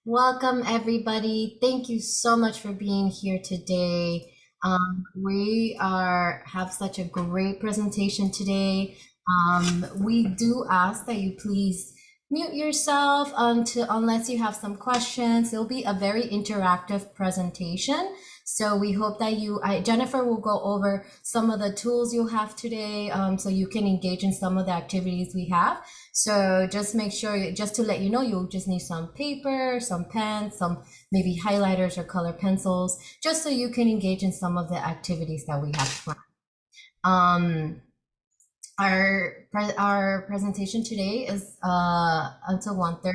Welcome, everybody. Thank you so much for being here today. We have such a great presentation today. We do ask that you please mute yourself unless you have some questions. It'll be a very interactive presentation. So we hope that Jennifer will go over some of the tools you'll have today, so you can engage in some of the activities we have. So just make sure, just to let you know, you'll just need some paper, some pens, some maybe highlighters or color pencils, just so you can engage in some of the activities that we have planned. Um, our presentation today is until 1:30,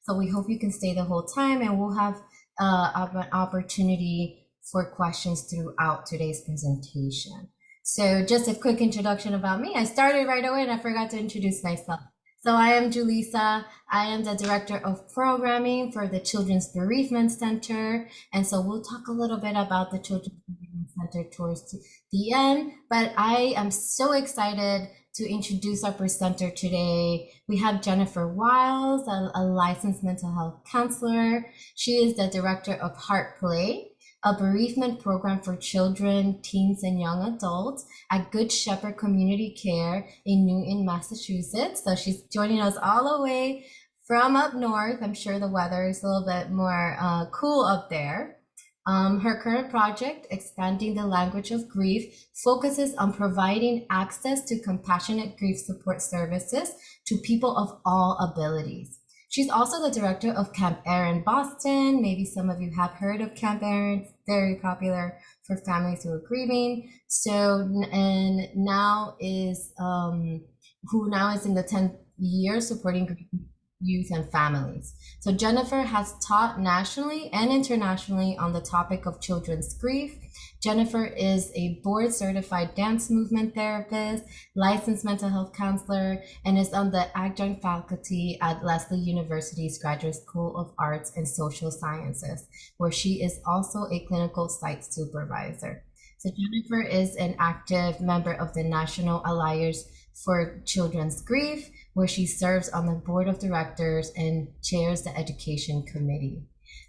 so we hope you can stay the whole time, and we'll have an opportunity for questions throughout today's presentation. So just a quick introduction about me. I started right away and I forgot to introduce myself. So I am Julissa. I am the Director of Programming for the Children's Bereavement Center. And so we'll talk a little bit about the Children's Bereavement Center towards the end. But I am so excited to introduce our presenter today. We have Jennifer Wiles, a licensed mental health counselor. She is the Director of HEARTplay, a bereavement program for children, teens, and young adults at Good Shepherd Community Care in Newton, Massachusetts. So she's joining us all the way from up north. I'm sure the weather is a little bit more cool up there. Her current project, Expanding the Language of Grief, focuses on providing access to compassionate grief support services to people of all abilities. She's also the director of Camp Erin Boston. Maybe some of you have heard of Camp Erin. It's very popular for families who are grieving. So, and now is who now is in the 10th year supporting grieving youth and families. So Jennifer has taught nationally and internationally on the topic of children's grief. Jennifer is a board certified dance movement therapist, licensed mental health counselor, and is on the adjunct faculty at Lesley University's Graduate School of Arts and Social Sciences, where she is also a clinical site supervisor. So Jennifer is an active member of the National Alliance for Children's Grief, where she serves on the board of directors and chairs the education committee.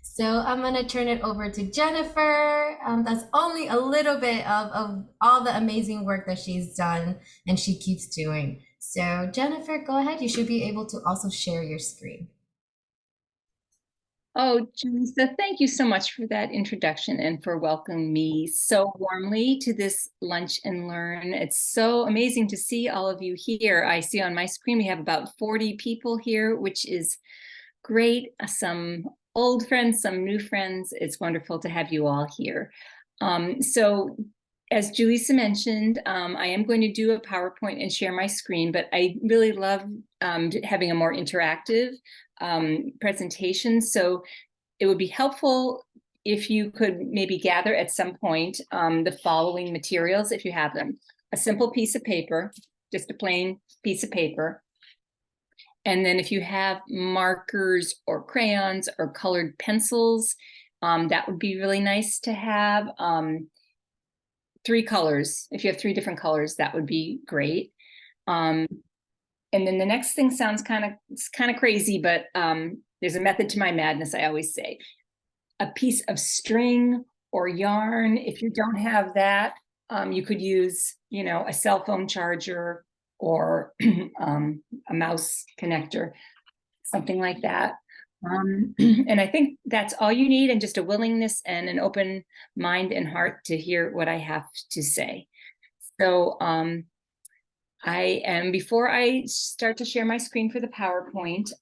So I'm going to turn it over to Jennifer. That's only a little bit of all the amazing work that she's done and she keeps doing. So Jennifer, go ahead. You should be able to also share your screen. Oh, Julissa, thank you so much for that introduction and for welcoming me so warmly to this Lunch and Learn. It's so amazing to see all of you here. I see on my screen we have about 40 people here, which is great. Some old friends, some new friends. It's wonderful to have you all here. So as Julissa mentioned, I am going to do a PowerPoint and share my screen, but I really love having a more interactive presentation. So it would be helpful if you could maybe gather at some point the following materials, if you have them. A simple piece of paper, just a plain piece of paper. And then if you have markers or crayons or colored pencils, that would be really nice to have. 3 colors. If you have 3 different colors, that would be great. And then the next thing sounds kind of crazy, but there's a method to my madness, I always say. A piece of string or yarn. If you don't have that, you could use, a cell phone charger or a mouse connector, something like that. And I think that's all you need, and just a willingness and an open mind and heart to hear what I have to say. So before I start to share my screen for the PowerPoint,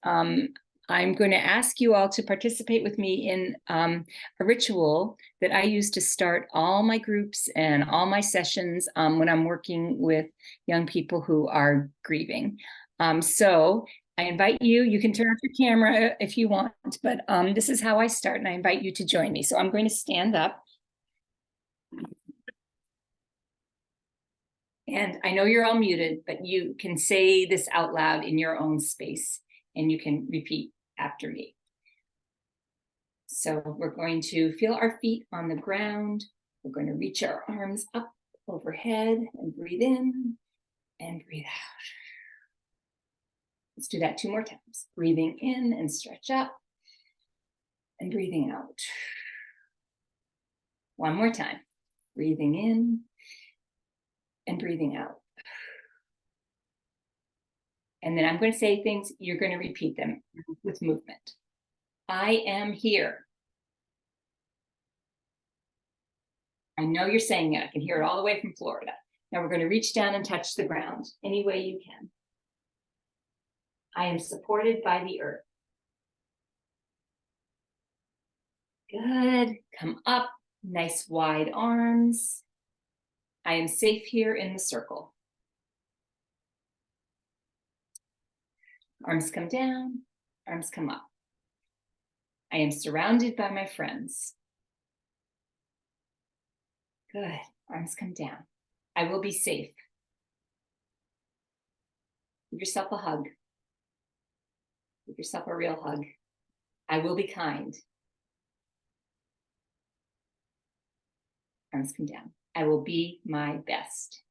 I'm going to ask you all to participate with me in a ritual that I use to start all my groups and all my sessions when I'm working with young people who are grieving. So I invite you, you can turn off your camera if you want, but this is how I start, and I invite you to join me. So I'm going to stand up. And I know you're all muted, but you can say this out loud in your own space, and you can repeat after me. So we're going to feel our feet on the ground. We're going to reach our arms up overhead and breathe in and breathe out. Let's do that 2 more times. Breathing in and stretch up. and breathing out. One more time. Breathing in and breathing out. And then I'm going to say things, you're going to repeat them with movement. I am here. I know you're saying it. I can hear it all the way from Florida. Now we're going to reach down and touch the ground any way you can. I am supported by the earth. Good. Come up. Nice wide arms. I am safe here in the circle. Arms come down. Arms come up. I am surrounded by my friends. Good. Arms come down. I will be safe. Give yourself a hug. Give yourself a real hug. I will be kind. Arms come down. I will be my best.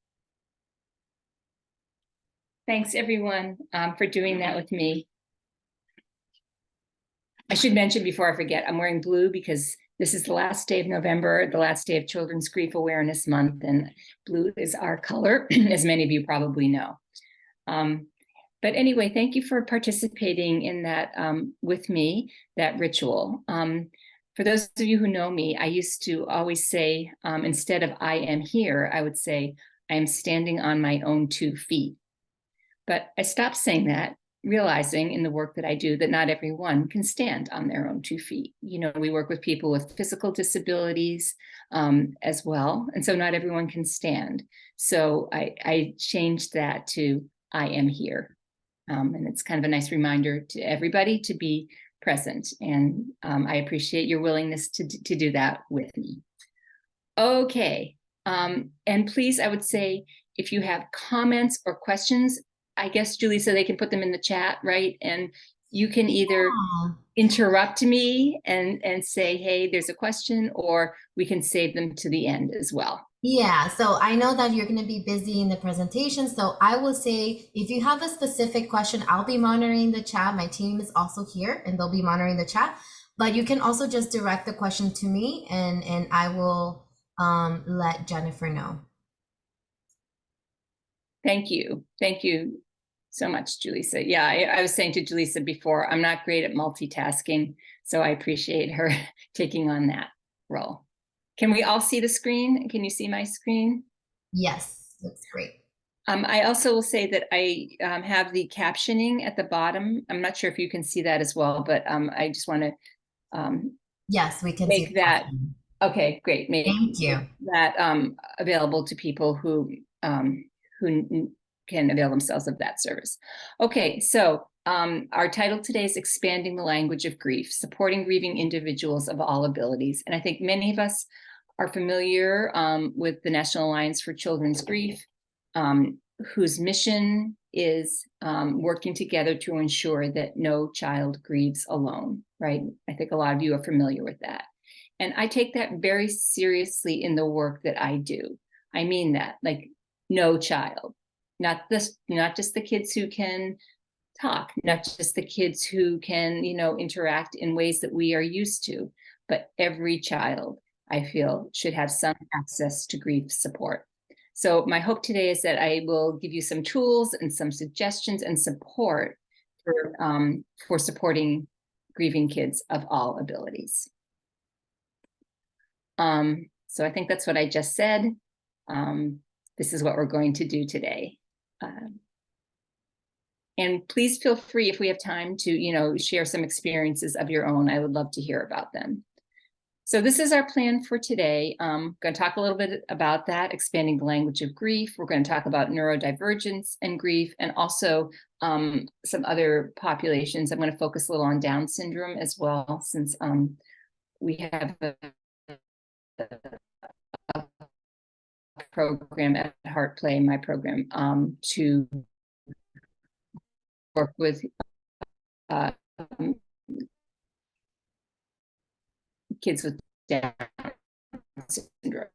Thanks, everyone, for doing that with me. I should mention before I forget, I'm wearing blue because this is the last day of November, the last day of Children's Grief Awareness Month, and blue is our color, as many of you probably know. But anyway, thank you for participating in that with me, that ritual. For those of you who know me, I used to always say, instead of I am here, I would say, I am standing on my own 2 feet. But I stopped saying that, realizing in the work that I do that not everyone can stand on their own 2 feet. You know, we work with people with physical disabilities as well. And so not everyone can stand. So I changed that to I am here. And it's kind of a nice reminder to everybody to be present. And I appreciate your willingness to do that with me. Okay. And please, I would say, if you have comments or questions, I guess, Julie, so they can put them in the chat, right? And you can either interrupt me and say, hey, there's a question, or we can save them to the end as well. Yeah, so I know that you're going to be busy in the presentation. So I will say, if you have a specific question, I'll be monitoring the chat. My team is also here and they'll be monitoring the chat. But you can also just direct the question to me and I will let Jennifer know. Thank you. Thank you so much, Julissa. Yeah, I was saying to Julissa before, I'm not great at multitasking, so I appreciate her taking on that role. Can we all see the screen? Can you see my screen? Yes, that's great. I also will say that I have the captioning at the bottom. I'm not sure if you can see that as well, but I just want to yes, we can make see that. Okay, great. Thank you. That available to people who can avail themselves of that service. Okay, so our title today is Expanding the Language of Grief, Supporting Grieving Individuals of All Abilities. And I think many of us are familiar with the National Alliance for Children's Grief, whose mission is working together to ensure that no child grieves alone, right? I think a lot of you are familiar with that. And I take that very seriously in the work that I do. I mean that, like, no child, not just the kids who can talk, not just the kids who can, interact in ways that we are used to, but every child, I feel, should have some access to grief support. So my hope today is that I will give you some tools and some suggestions and support for supporting grieving kids of all abilities. So I think that's what I just said. This is what we're going to do today. And please feel free, if we have time, to share some experiences of your own. I would love to hear about them. So this is our plan for today. I'm going to talk a little bit about that, expanding the language of grief. We're going to talk about neurodivergence and grief, and also some other populations. I'm going to focus a little on Down syndrome as well, since we have a program at HEARTplay, my program, to work with kids with Down syndrome.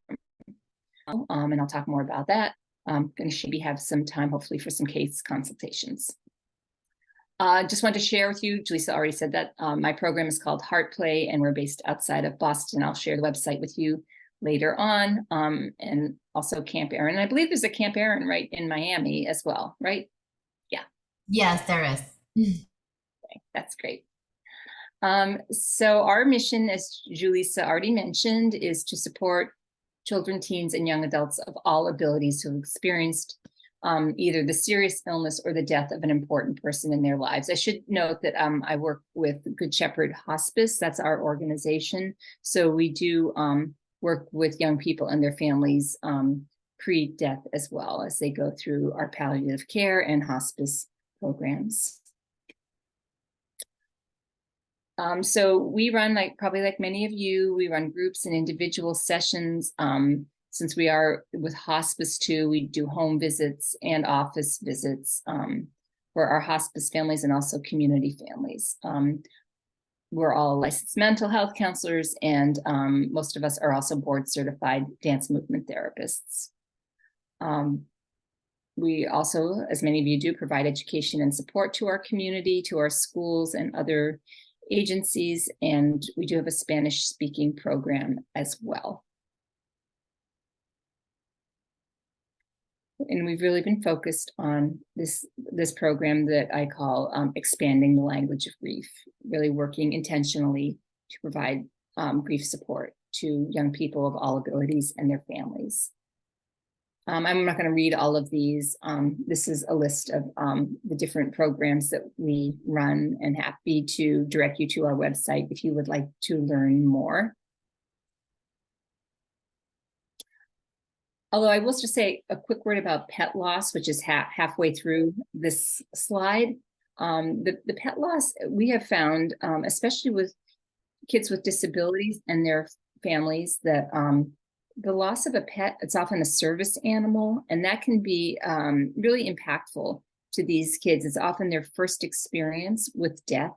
And I'll talk more about that. I'm going to maybe have some time, hopefully, for some case consultations. Just wanted to share with you, Jaleesa already said that my program is called HEARTplay, and we're based outside of Boston. I'll share the website with you later on, and also Camp Erin. And I believe there's a Camp Erin right in Miami as well, right? Yeah. Yes, there is. Okay, that's great. So our mission, as Jaleesa already mentioned, is to support children, teens, and young adults of all abilities who have experienced either the serious illness or the death of an important person in their lives. I should note that I work with Good Shepherd Hospice. That's our organization. So we do work with young people and their families pre-death, as well as they go through our palliative care and hospice programs. So we run, probably like many of you, we run groups and individual sessions. Since we are with hospice too, we do home visits and office visits for our hospice families and also community families. We're all licensed mental health counselors, and most of us are also board certified dance movement therapists. We also, as many of you do, provide education and support to our community, to our schools and other agencies, and we do have a Spanish speaking program as well. And we've really been focused on this program that I call expanding the language of grief, really working intentionally to provide grief support to young people of all abilities and their families. I'm not going to read all of these. This is a list of the different programs that we run, and happy to direct you to our website if you would like to learn more. Although I will just say a quick word about pet loss, which is halfway through this slide. The pet loss we have found, especially with kids with disabilities and their families, that the loss of a pet, it's often a service animal, and that can be really impactful to these kids. It's often their first experience with death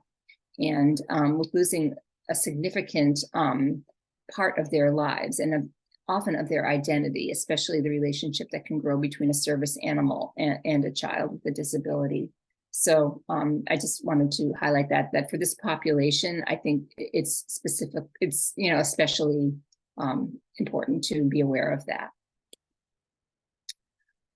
and with losing a significant part of their lives and often of their identity, especially the relationship that can grow between a service animal and a child with a disability. So I just wanted to highlight that for this population, I think it's specific, it's, especially important to be aware of that.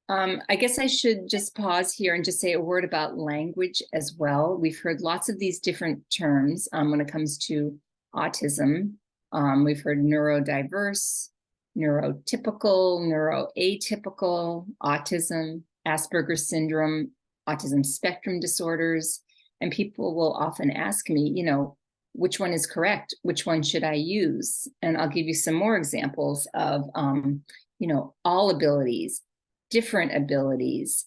I guess I should just pause here and just say a word about language as well. We've heard lots of these different terms when it comes to autism. We've heard neurodiverse, neurotypical, neuroatypical, autism, Asperger's syndrome, autism spectrum disorders. And people will often ask me, which one is correct? Which one should I use? And I'll give you some more examples of, all abilities, different abilities,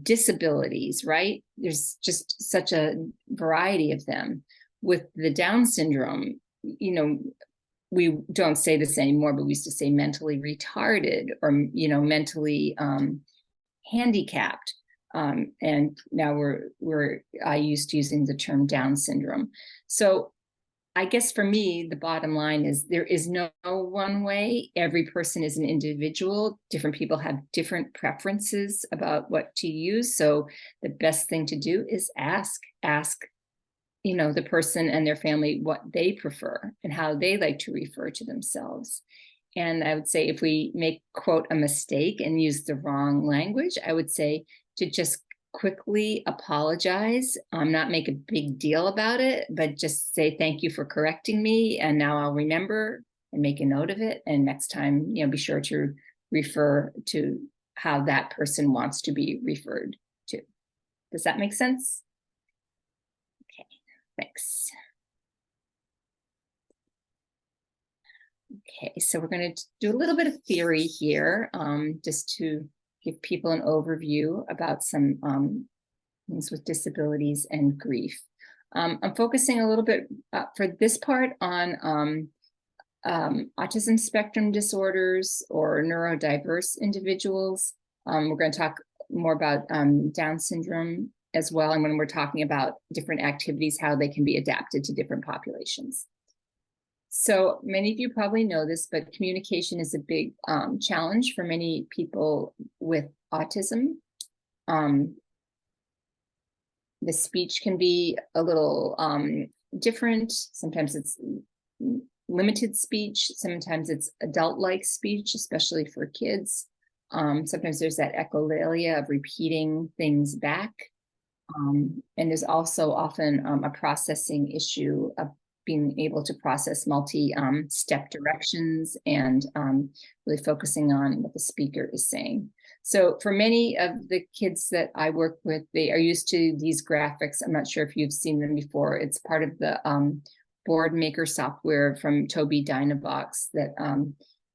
disabilities, right? There's just such a variety of them. With the Down syndrome, we don't say this anymore, but we used to say mentally retarded or, mentally handicapped. And now I used to using the term Down syndrome. So I guess for me, the bottom line is there is no one way. Every person is an individual. Different people have different preferences about what to use. So the best thing to do is ask, the person and their family what they prefer and how they like to refer to themselves. And I would say if we make, quote, a mistake and use the wrong language, I would say to just quickly apologize, not make a big deal about it, but just say, thank you for correcting me. And now I'll remember and make a note of it. And next time, be sure to refer to how that person wants to be referred to. Does that make sense? Okay, thanks. Okay, so we're going to do a little bit of theory here, just to give people an overview about some things with disabilities and grief. I'm focusing a little bit for this part on autism spectrum disorders or neurodiverse individuals. We're going to talk more about Down syndrome as well, and when we're talking about different activities, how they can be adapted to different populations. So many of you probably know this, but communication is a big challenge for many people with autism. The speech can be a little different. Sometimes it's limited speech. Sometimes it's adult-like speech, especially for kids. Sometimes there's that echolalia of repeating things back. And there's also often a processing issue of being able to process multi-step directions and really focusing on what the speaker is saying. So for many of the kids that I work with, they are used to these graphics. I'm not sure if you've seen them before. It's part of the board maker software from Tobii Dynavox that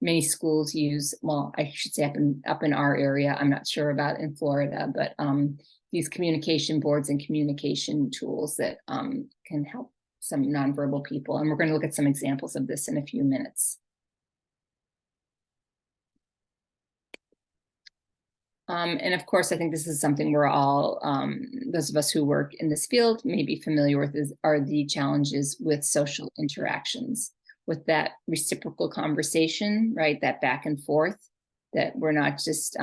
many schools use. Well, I should say up in our area. I'm not sure about in Florida, but these communication boards and communication tools that can help some nonverbal people. And we're going to look at some examples of this in a few minutes. And of course, I think this is something we're all, those of us who work in this field may be familiar with, are the challenges with social interactions, with that reciprocal conversation, right? That back and forth, that we're not just,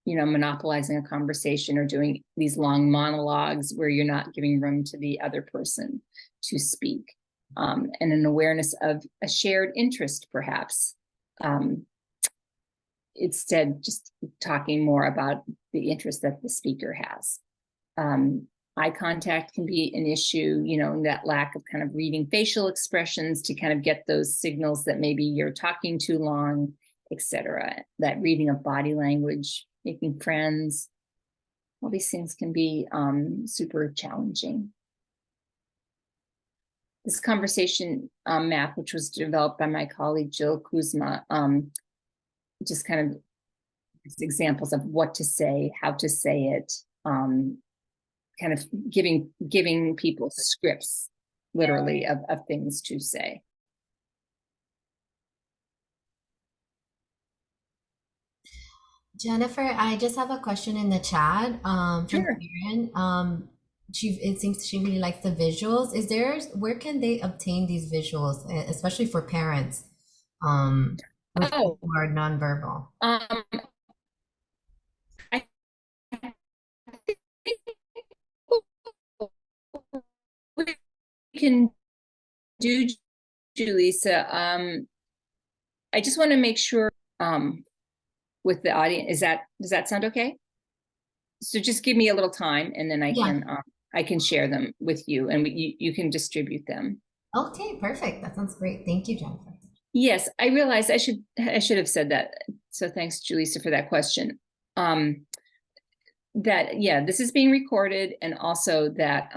monopolizing a conversation or doing these long monologues where you're not giving room to the other person to speak, and an awareness of a shared interest, perhaps. Instead, just talking more about the interest that the speaker has. Eye contact can be an issue, that lack of kind of reading facial expressions to kind of get those signals that maybe you're talking too long, etc. That reading of body language, making friends, all these things can be super challenging. This conversation map, which was developed by my colleague Jill Kuzma, just kind of examples of what to say, how to say it, kind of giving people scripts, literally, of things to say. Jennifer, I just have a question in the chat from Sure. Karen. It seems she really likes the visuals. Where can they obtain these visuals, especially for parents with Oh, who are nonverbal? I think we can do, Julissa. I just want to make sure with the audience, does that sound okay? So just give me a little time, and then I can share them with you, and you can distribute them. Okay, perfect. That sounds great. Thank you, Jennifer. Yes, I realized I should have said that. So thanks, Julissa, for that question. This is being recorded, and also that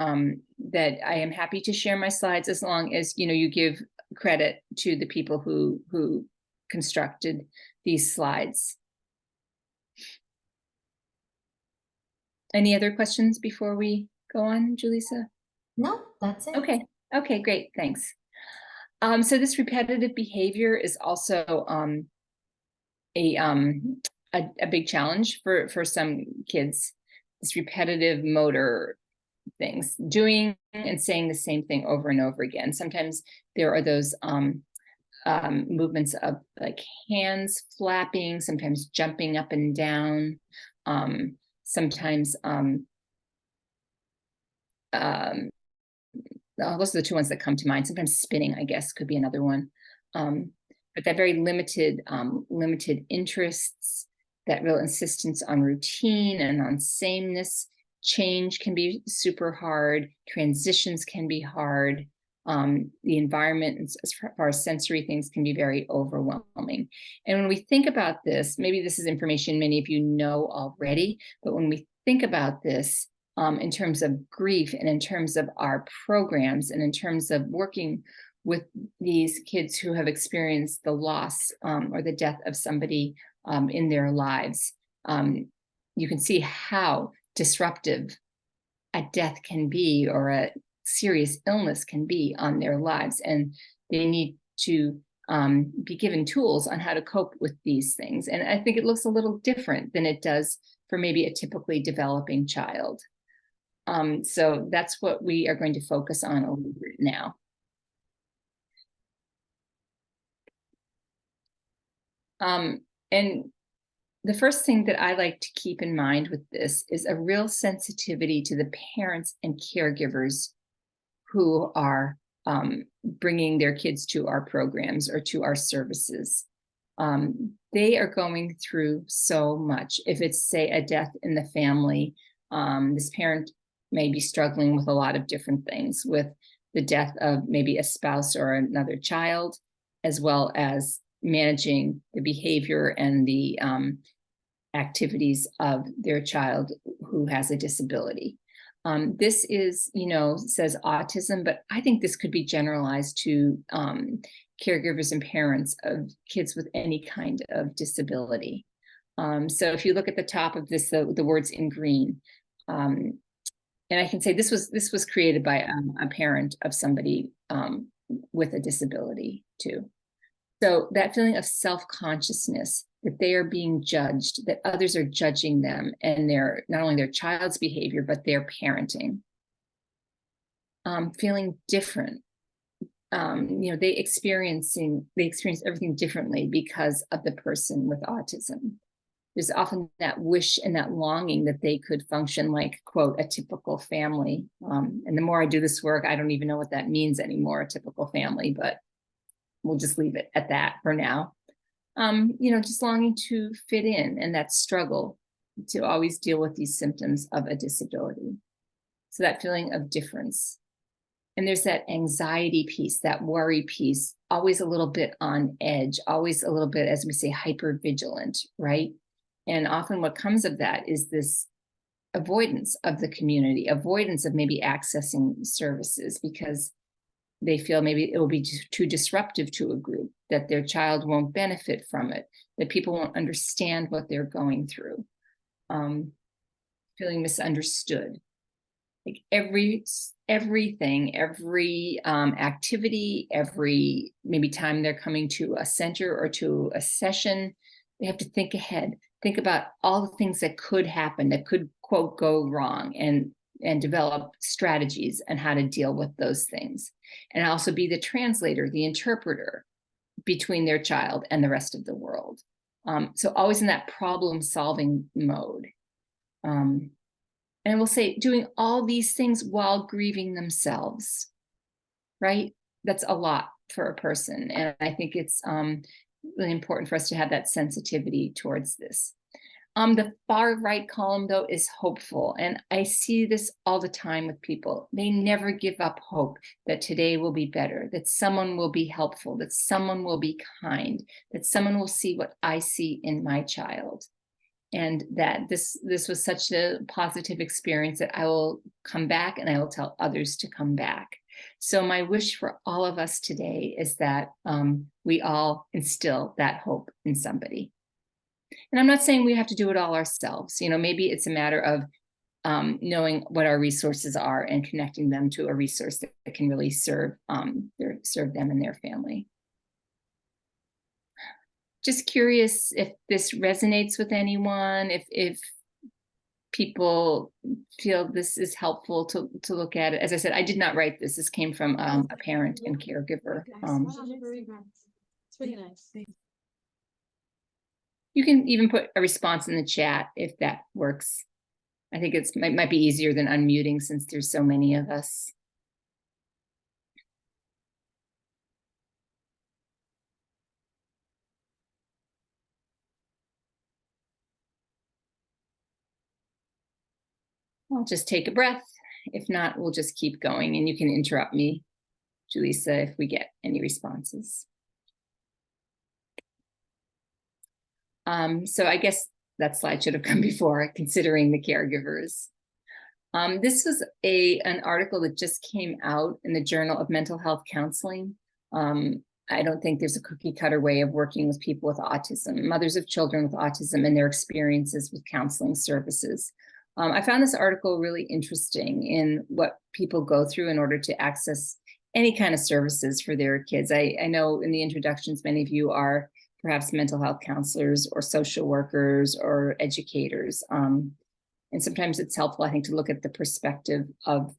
that I am happy to share my slides as long as you give credit to the people who constructed these slides. Any other questions before we go on, Julissa? No, that's it. Okay, great, thanks. So this repetitive behavior is also a big challenge for some kids. This repetitive motor things, doing and saying the same thing over and over again. Sometimes there are those movements of like hands flapping, sometimes jumping up and down, sometimes those are the two ones that come to mind. Sometimes spinning, I guess, could be another one. But that very limited interests, that real insistence on routine and on sameness. Change can be super hard. Transitions can be hard. The environment, as far as sensory things, can be very overwhelming. And when we think about this, maybe this is information many of you know already, but when we think about this in terms of grief and in terms of our programs and in terms of working with these kids who have experienced the loss or the death of somebody in their lives, you can see how disruptive a death can be, or a serious illness can be on their lives. And they need to be given tools on how to cope with these things. And I think it looks a little different than it does for maybe a typically developing child. So that's what we are going to focus on a little bit now. And the first thing that I like to keep in mind with this is a real sensitivity to the parents and caregivers who are bringing their kids to our programs or to our services. They are going through so much. If it's, say, a death in the family, this parent may be struggling with a lot of different things, with the death of maybe a spouse or another child, as well as managing the behavior and the activities of their child who has a disability. This is, says autism, but I think this could be generalized to caregivers and parents of kids with any kind of disability. So if you look at the top of this, the words in green, and I can say this was created by a parent of somebody with a disability too. So that feeling of self-consciousness, that they are being judged, that others are judging them and not only their child's behavior, but their parenting. Feeling different. They experience everything differently because of the person with autism. There's often that wish and that longing that they could function like, quote, a typical family. And the more I do this work, I don't even know what that means anymore, a typical family, but we'll just leave it at that for now. Just longing to fit in, and that struggle to always deal with these symptoms of a disability. So that feeling of difference. And there's that anxiety piece, that worry piece, always a little bit on edge, always a little bit, as we say, hyper vigilant, right? And often what comes of that is this avoidance of the community, avoidance of maybe accessing services because they feel maybe it will be too disruptive to a group, that their child won't benefit from it, that people won't understand what they're going through, feeling misunderstood. Like everything, every activity, every maybe time they're coming to a center or to a session, they have to think ahead, think about all the things that could happen, that could, quote, go wrong, and develop strategies and how to deal with those things. And also be the translator, the interpreter between their child and the rest of the world. So always in that problem-solving mode. And we'll say doing all these things while grieving themselves, right? That's a lot for a person. And I think it's really important for us to have that sensitivity towards this. The far right column, though, is hopeful. And I see this all the time with people. They never give up hope that today will be better, that someone will be helpful, that someone will be kind, that someone will see what I see in my child. And that this was such a positive experience that I will come back and I will tell others to come back. So my wish for all of us today is that we all instill that hope in somebody. And I'm not saying we have to do it all ourselves. Maybe it's a matter of knowing what our resources are and connecting them to a resource that can really serve them and their family. Just curious if this resonates with anyone, if people feel this is helpful to look at it. As I said, I did not write this. This came from a parent and caregiver. It's really nice. You can even put a response in the chat if that works. I think it might be easier than unmuting since there's so many of us. I'll just take a breath. If not, we'll just keep going, and you can interrupt me, Julissa, if we get any responses. So I guess that slide should have come before, considering the caregivers. This was an article that just came out in the Journal of Mental Health Counseling. I don't think there's a cookie cutter way of working with people with autism, mothers of children with autism and their experiences with counseling services. I found this article really interesting in what people go through in order to access any kind of services for their kids. I know in the introductions, many of you are perhaps mental health counselors or social workers or educators. And sometimes it's helpful, I think, to look at the perspective of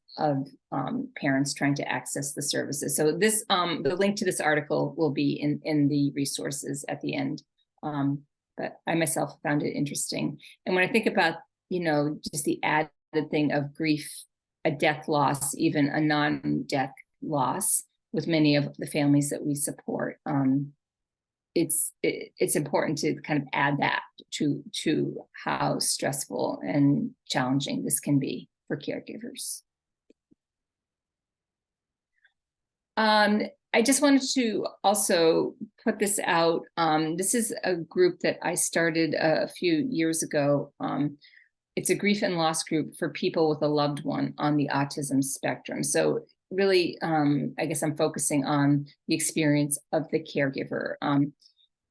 parents trying to access the services. So the link to this article will be in the resources at the end. but I myself found it interesting. And when I think about, just the added thing of grief, a death loss, even a non-death loss with many of the families that we support, it's important to kind of add that to how stressful and challenging this can be for caregivers. I just wanted to also put this out. This is a group that I started a few years ago. It's a grief and loss group for people with a loved one on the autism spectrum. So really, I guess I'm focusing on the experience of the caregiver.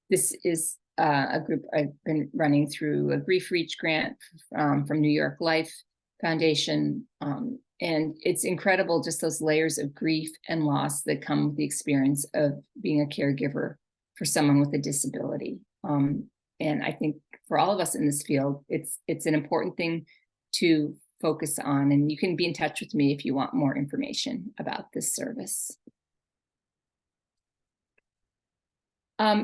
This is a group I've been running through a Grief Reach grant from New York Life Foundation. And it's incredible, just those layers of grief and loss that come with the experience of being a caregiver for someone with a disability. And I think for all of us in this field, it's an important thing to focus on. And you can be in touch with me if you want more information about this service.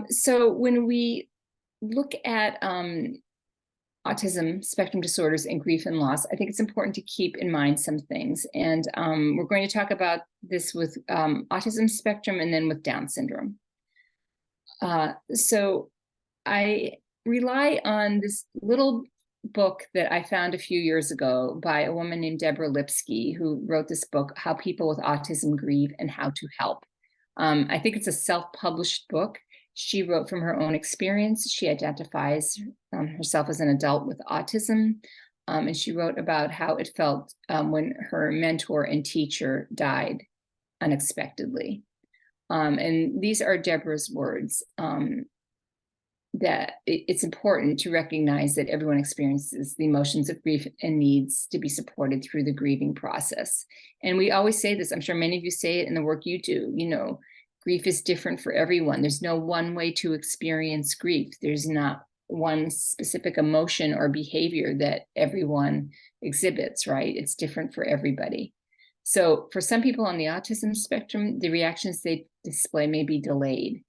So when we look at autism spectrum disorders and grief and loss, I think it's important to keep in mind some things. And we're going to talk about this with autism spectrum and then with Down syndrome. So I rely on this little book that I found a few years ago by a woman named Deborah Lipsky, who wrote this book, How People with Autism Grieve and How to Help. I think it's a self-published book. She wrote from her own experience. She identifies herself as an adult with autism. And she wrote about how it felt when her mentor and teacher died unexpectedly. And these are Deborah's words, that it's important to recognize that everyone experiences the emotions of grief and needs to be supported through the grieving process. And we always say this, I'm sure many of you say it in the work you do, grief is different for everyone. There's no one way to experience grief. There's not one specific emotion or behavior that everyone exhibits, right? It's different for everybody. So for some people on the autism spectrum, the reactions they display may be delayed.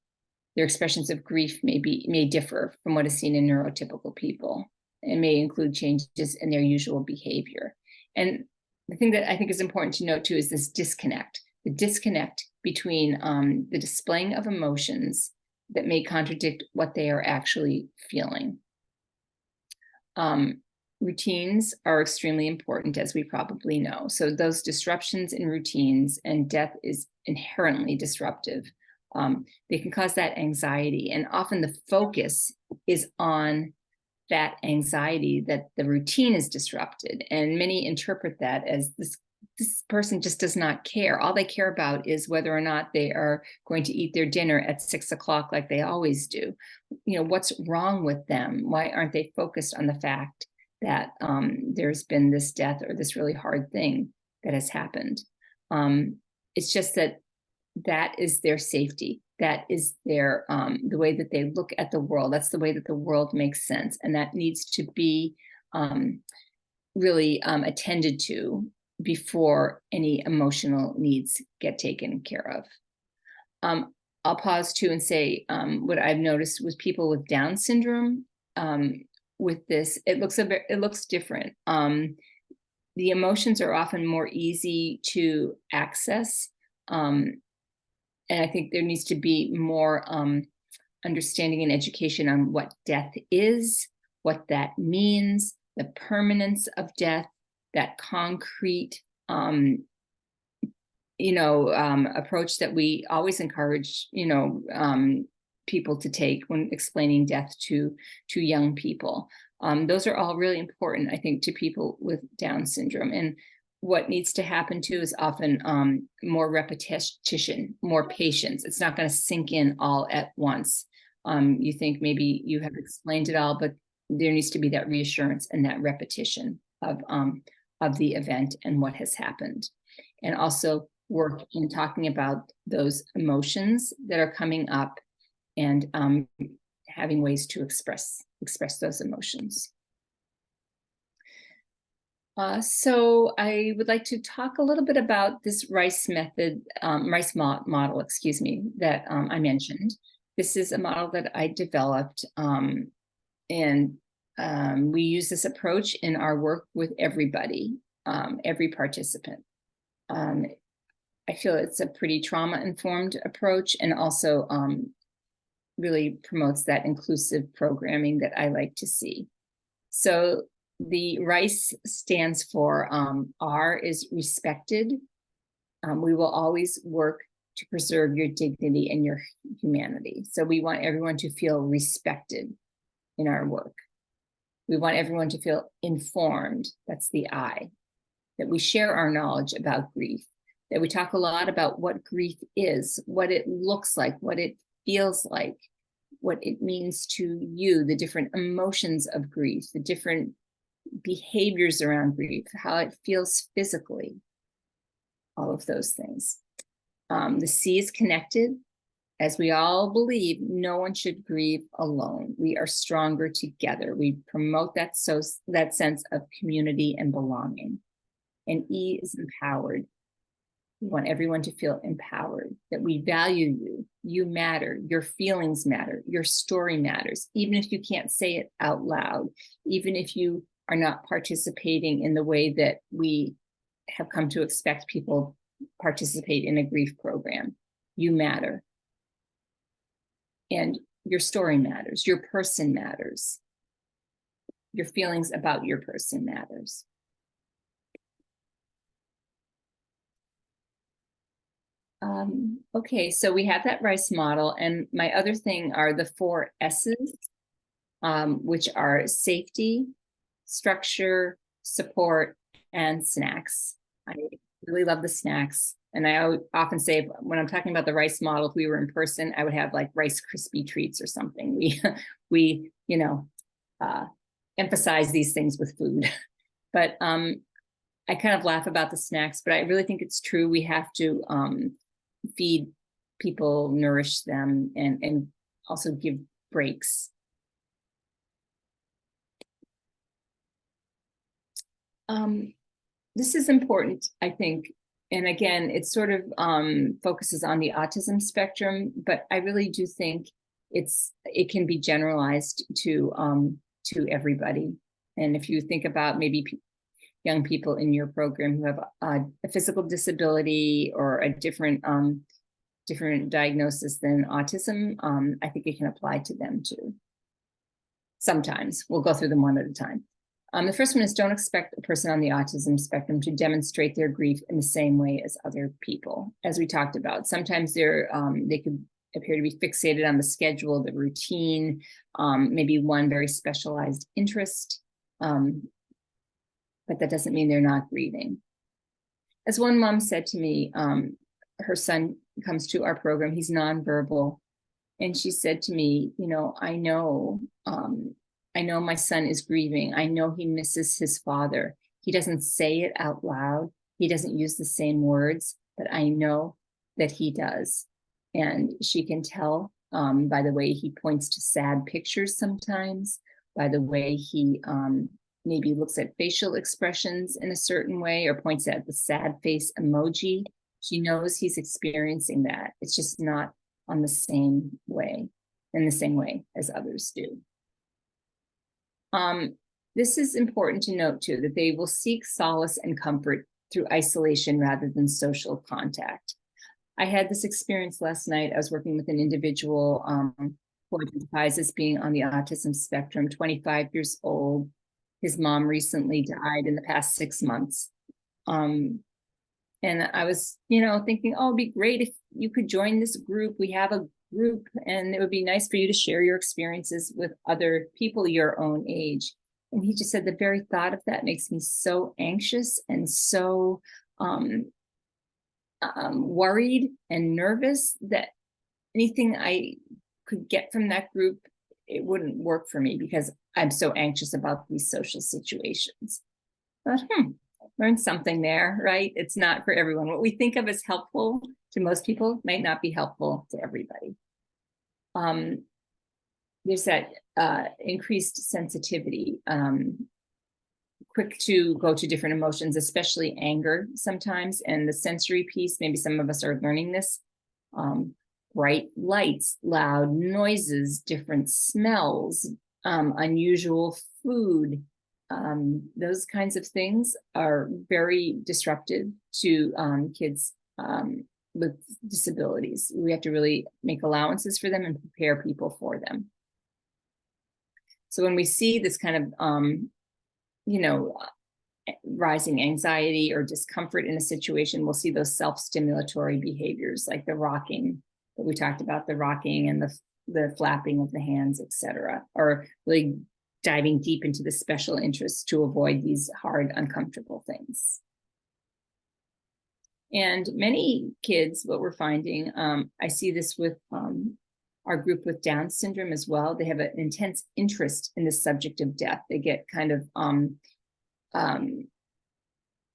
Their expressions of grief may differ from what is seen in neurotypical people and may include changes in their usual behavior. And the thing that I think is important to note too is this disconnect. The disconnect between the displaying of emotions that may contradict what they are actually feeling. Routines are extremely important, as we probably know. So those disruptions in routines, and death is inherently disruptive. They can cause that anxiety, and often the focus is on that anxiety that the routine is disrupted. And many interpret that as this person just does not care. All they care about is whether or not they are going to eat their dinner at 6 o'clock like they always do. What's wrong with them? Why aren't they focused on the fact that there's been this death or this really hard thing that has happened? It's just that is their safety. That is their the way that they look at the world. That's the way that the world makes sense. And that needs to be really attended to before any emotional needs get taken care of. I'll pause too and say what I've noticed with people with Down syndrome. With this, it looks different. The emotions are often more easy to access, and I think there needs to be more understanding and education on what death is, what that means, the permanence of death, that concrete, approach that we always encourage, people to take when explaining death to young people. Those are all really important, I think, to people with Down syndrome. And what needs to happen too is often more repetition, more patience. It's not going to sink in all at once. You think maybe you have explained it all, but there needs to be that reassurance and that repetition of the event and what has happened. And also work in talking about those emotions that are coming up and having ways to express those emotions. So I would like to talk a little bit about this RICE method, RICE model, excuse me, that I mentioned. This is a model that I developed And we use this approach in our work with everybody, every participant. I feel it's a pretty trauma-informed approach, and also really promotes that inclusive programming that I like to see. So the RICE stands for R is respected. We will always work to preserve your dignity and your humanity. So we want everyone to feel respected in our work. We want everyone to feel informed. That's the I. That we share our knowledge about grief. That we talk a lot about what grief is, what it looks like, what it feels like, what it means to you, the different emotions of grief, the different behaviors around grief, how it feels physically, all of those things. The C is connected. As we all believe, no one should grieve alone. We are stronger together. We promote that sense of community and belonging. And E is empowered. We want everyone to feel empowered, that we value you. You matter. Your feelings matter. Your story matters, even if you can't say it out loud, even if you are not participating in the way that we have come to expect people participate in a grief program. You matter. And your story matters. Your person matters. Your feelings about your person matters. Okay, so we have that RICE model, and my other thing are the 4 S's, which are safety, structure, support, and snacks. I really love the snacks. And I often say, when I'm talking about the RICE model, if we were in person, I would have like Rice Krispie treats or something. We emphasize these things with food. But I kind of laugh about the snacks, but I really think it's true. We have to feed people, nourish them, and also give breaks. This is important, I think. And again, it sort of focuses on the autism spectrum, but I really do think it can be generalized to everybody. And if you think about maybe young people in your program who have a physical disability or a different diagnosis than autism, I think it can apply to them too. Sometimes. We'll go through them one at a time. The first one is, don't expect a person on the autism spectrum to demonstrate their grief in the same way as other people. As we talked about, sometimes they could appear to be fixated on the schedule, the routine, maybe one very specialized interest, but that doesn't mean they're not grieving. As one mom said to me, her son comes to our program, he's nonverbal, and she said to me, I know my son is grieving. I know he misses his father. He doesn't say it out loud. He doesn't use the same words, but I know that he does. And she can tell by the way he points to sad pictures sometimes, by the way he maybe looks at facial expressions in a certain way or points at the sad face emoji. She knows he's experiencing that. It's just not in the same way as others do. This is important to note too, that they will seek solace and comfort through isolation rather than social contact. I had this experience last night. I was working with an individual who identifies as being on the autism spectrum, 25 years old. His mom recently died in the past 6 months. And I was, thinking, oh, it'd be great if you could join this group. We have a group, and it would be nice for you to share your experiences with other people your own age. And he just said, the very thought of that makes me so anxious and so worried and nervous that anything I could get from that group, it wouldn't work for me because I'm so anxious about these social situations. But learned something there, right? It's not for everyone. What we think of as helpful to most people might not be helpful to everybody. There's that increased sensitivity, quick to go to different emotions, especially anger sometimes, and the sensory piece, maybe some of us are learning this. Bright lights, loud noises, different smells, unusual food. Those kinds of things are very disruptive to kids with disabilities. We have to really make allowances for them and prepare people for them. So when we see this kind of, rising anxiety or discomfort in a situation, we'll see those self-stimulatory behaviors like the rocking that we talked about, the rocking and the flapping of the hands, etc., or really diving deep into the special interests to avoid these hard, uncomfortable things. And many kids, what we're finding, I see this with our group with Down syndrome as well. They have an intense interest in the subject of death. They get kind of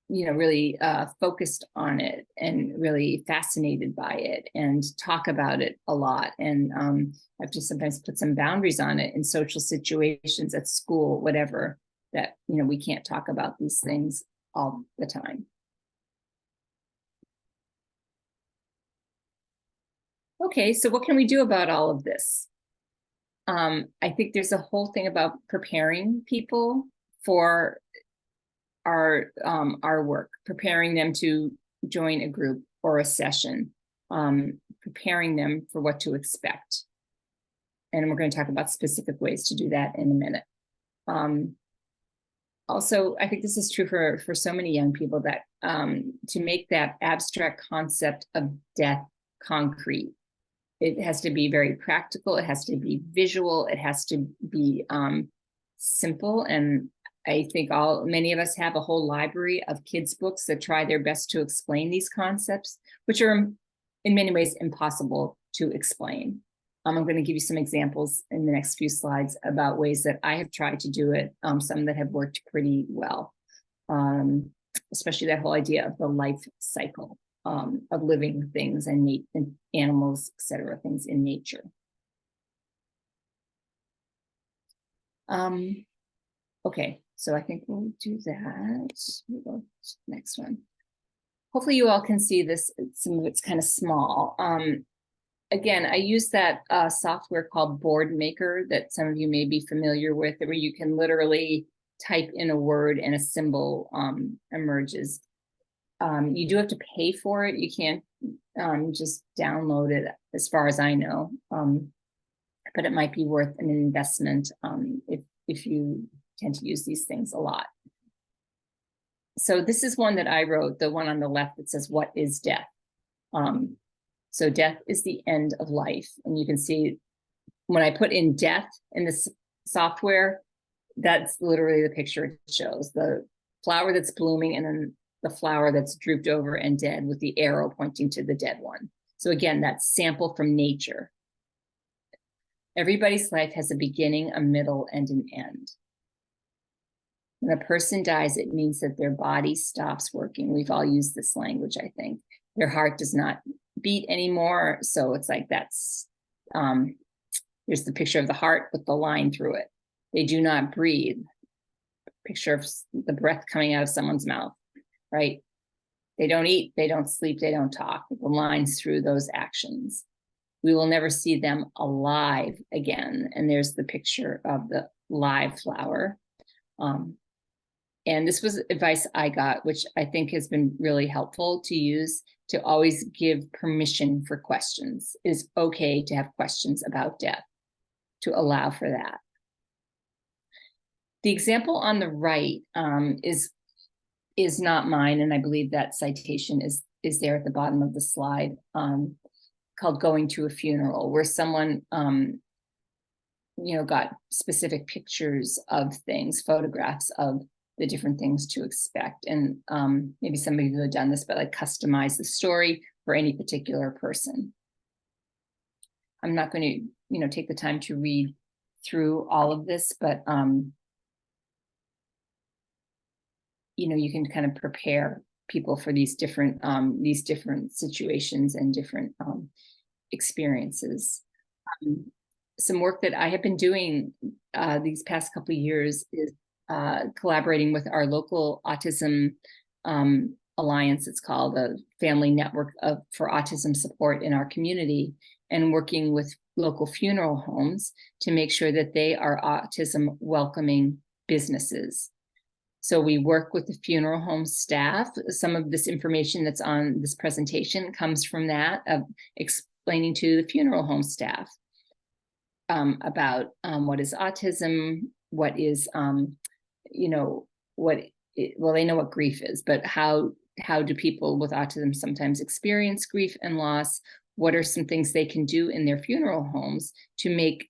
really focused on it and really fascinated by it and talk about it a lot. And I have to sometimes put some boundaries on it in social situations at school, whatever, that, we can't talk about these things all the time. Okay, so what can we do about all of this? I think there's a whole thing about preparing people for our work, preparing them to join a group or a session, preparing them for what to expect. And we're going to talk about specific ways to do that in a minute. Also, I think this is true for so many young people, that to make that abstract concept of death concrete, it has to be very practical, it has to be visual, it has to be simple. And I think many of us have a whole library of kids' books that try their best to explain these concepts, which are in many ways impossible to explain. I'm going to give you some examples in the next few slides about ways that I have tried to do it, some that have worked pretty well, especially that whole idea of the life cycle of living things and animals, etc., things in nature. Okay, so I think we'll do that. We'll go to the next one. Hopefully you all can see this. Some of it's kind of small. Again, I use that software called Board Maker that some of you may be familiar with, where you can literally type in a word and a symbol emerges. You do have to pay for it. You can't just download it, as far as I know. But it might be worth an investment if you tend to use these things a lot. So this is one that I wrote, the one on the left that says, "What is death?" So death is the end of life. And you can see when I put in death in this software, that's literally the picture it shows. The flower that's blooming and then the flower that's drooped over and dead with the arrow pointing to the dead one. So again, that's sample from nature. Everybody's life has a beginning, a middle, and an end. When a person dies, it means that their body stops working. We've all used this language, I think. Their heart does not beat anymore. So it's like that's, here's the picture of the heart with the line through it. They do not breathe. Picture of the breath coming out of someone's mouth, right? They don't eat, they don't sleep, they don't talk. The lines through those actions. We will never see them alive again. And there's the picture of the live flower. And this was advice I got, which I think has been really helpful to use, to always give permission for questions. It is okay to have questions about death, to allow for that. The example on the right is not mine, and I believe that citation is there at the bottom of the slide, called Going to a Funeral, where someone got specific pictures of things, photographs of the different things to expect. And maybe some of you have done this, but like customize the story for any particular person. I'm not going to, take the time to read through all of this, but you can kind of prepare people for these different situations and different experiences. Some work that I have been doing these past couple of years is collaborating with our local autism alliance, it's called, a family network for autism support in our community, and working with local funeral homes to make sure that they are autism welcoming businesses. So we work with the funeral home staff. Some of this information that's on this presentation comes from that, of explaining to the funeral home staff about what is autism, what is, you know, well, they know what grief is, but how do people with autism sometimes experience grief and loss? What are some things they can do in their funeral homes to make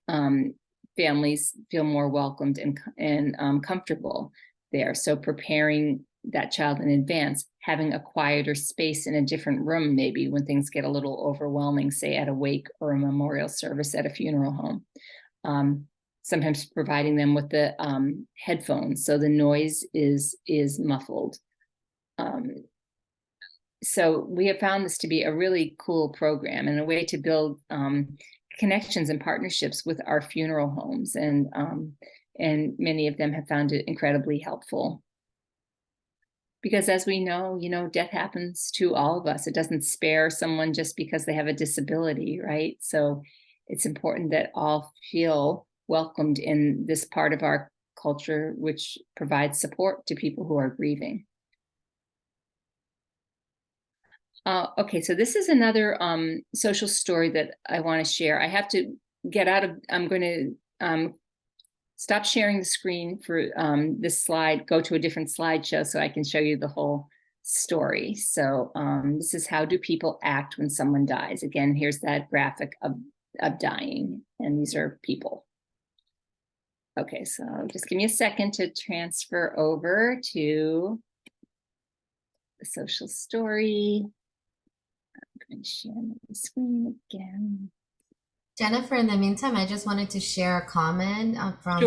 families feel more welcomed and comfortable there? So preparing that child in advance, having a quieter space in a different room, maybe when things get a little overwhelming, say at a wake or a memorial service at a funeral home. Sometimes providing them with the headphones so the noise is muffled. So we have found this to be a really cool program and a way to build connections and partnerships with our funeral homes, and many of them have found it incredibly helpful. Because as we know, death happens to all of us. It doesn't spare someone just because they have a disability, right? So it's important that all feel welcomed in this part of our culture, which provides support to people who are grieving. Okay, so this is another social story that I want to share. I have to get out of, I'm going to stop sharing the screen for this slide, go to a different slideshow so I can show you the whole story. So this is how do people act when someone dies. Again, here's that graphic of dying, and these are people. Okay, so just give me a second to transfer over to the social story. I'm going to share my screen again. Jennifer, in the meantime, I just wanted to share a comment from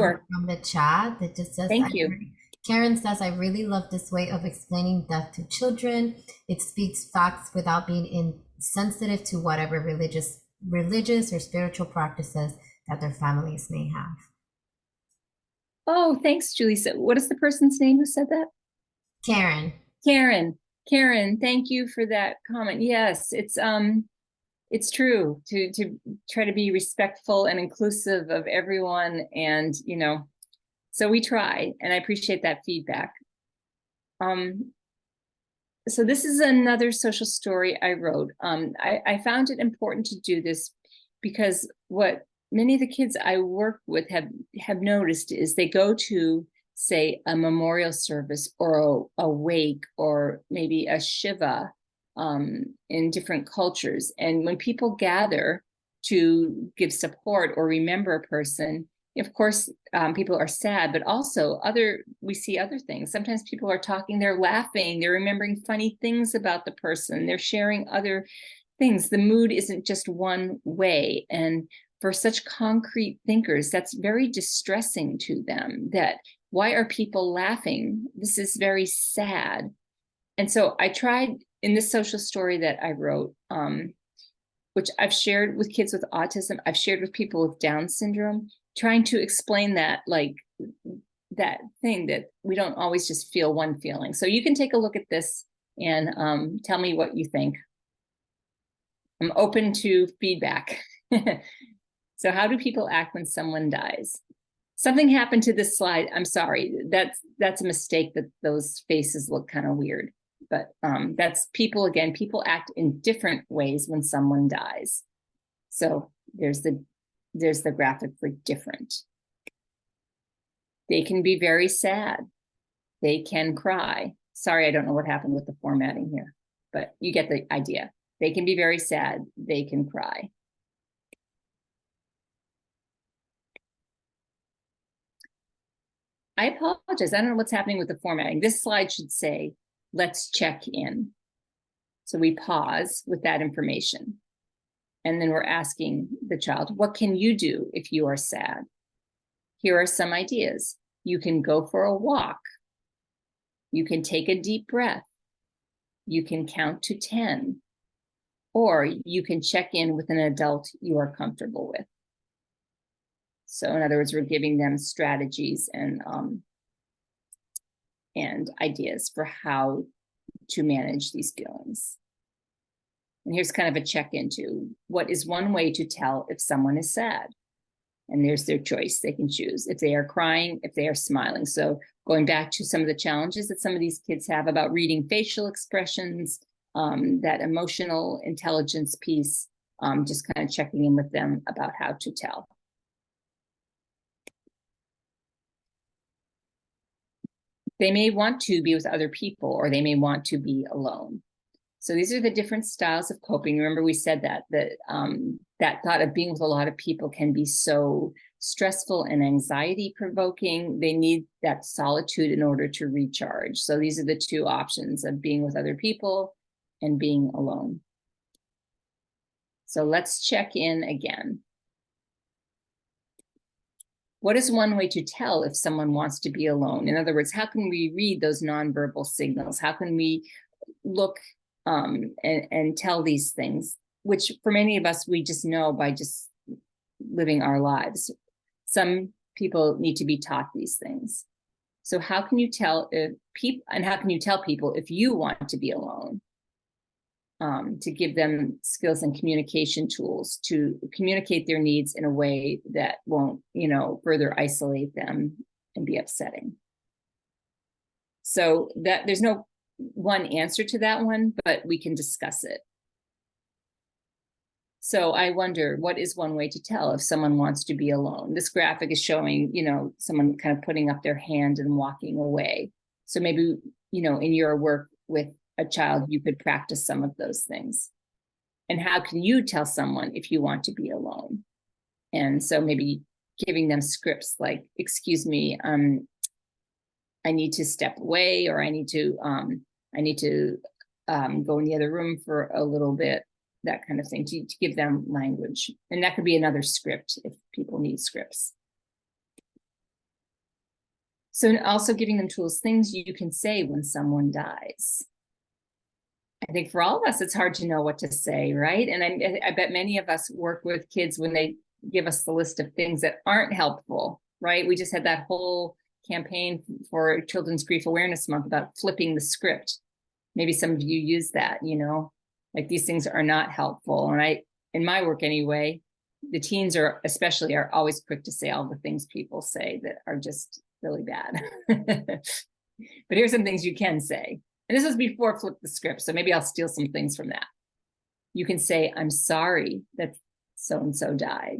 the chat that just says, thank you. Karen says, I really love this way of explaining death to children. It speaks facts without being insensitive to whatever religious or spiritual practices that their families may have. Oh, thanks, Julie. So what is the person's name who said that? Karen. Karen, thank you for that comment. Yes, it's true to try to be respectful and inclusive of everyone, and so we try, and I appreciate that feedback. So this is another social story I wrote. I found it important to do this because what many of the kids I work with have noticed is they go to, say, a memorial service or a wake or maybe a shiva in different cultures. And when people gather to give support or remember a person, of course, people are sad, but also we see other things. Sometimes people are talking, they're laughing, they're remembering funny things about the person, they're sharing other things. The mood isn't just one way. And for such concrete thinkers, that's very distressing to them. That why are people laughing? This is very sad. And so I tried in this social story that I wrote, which I've shared with kids with autism, I've shared with people with Down syndrome, trying to explain that, like that thing that we don't always just feel one feeling. So you can take a look at this and tell me what you think. I'm open to feedback. So how do people act when someone dies? Something happened to this slide. I'm sorry. That's a mistake, that those faces look kind of weird. But that's people, again, people act in different ways when someone dies. So there's the graphic for different. They can be very sad. They can cry. Sorry, I don't know what happened with the formatting here, but you get the idea. They can be very sad. They can cry. I apologize. I don't know what's happening with the formatting. This slide should say, let's check in. So we pause with that information. And then we're asking the child, what can you do if you are sad? Here are some ideas. You can go for a walk. You can take a deep breath. You can count to 10. Or you can check in with an adult you are comfortable with. So in other words, we're giving them strategies and ideas for how to manage these feelings. And here's kind of a check into what is one way to tell if someone is sad. And there's their choice. They can choose if they are crying, if they are smiling. So going back to some of the challenges that some of these kids have about reading facial expressions, that emotional intelligence piece, just kind of checking in with them about how to tell. They may want to be with other people, or they may want to be alone. So these are the different styles of coping. Remember, we said that that thought of being with a lot of people can be so stressful and anxiety provoking. They need that solitude in order to recharge. So these are the two options of being with other people and being alone. So let's check in again. What is one way to tell if someone wants to be alone? In other words, how can we read those nonverbal signals? How can we look and tell these things, which for many of us, we just know by just living our lives. Some people need to be taught these things. So how can you tell if people, and how can you tell people if you want to be alone? To give them skills and communication tools to communicate their needs in a way that won't, further isolate them and be upsetting. So that there's no one answer to that one, but we can discuss it. So I wonder, what is one way to tell if someone wants to be alone? This graphic is showing, someone kind of putting up their hand and walking away. So maybe, in your work with a child, you could practice some of those things. And how can you tell someone if you want to be alone? And so maybe giving them scripts like, excuse me, I need to step away, or I need to go in the other room for a little bit, that kind of thing, to give them language. And that could be another script if people need scripts. So also giving them tools, things you can say when someone dies. I think for all of us, it's hard to know what to say, right? And I bet many of us work with kids when they give us the list of things that aren't helpful, right? We just had that whole campaign for Children's Grief Awareness Month about flipping the script. Maybe some of you use that, like these things are not helpful. And in my work anyway, the teens are always quick to say all the things people say that are just really bad. But here's some things you can say. And this was before Flip the Script, so maybe I'll steal some things from that. You can say, I'm sorry that so-and-so died.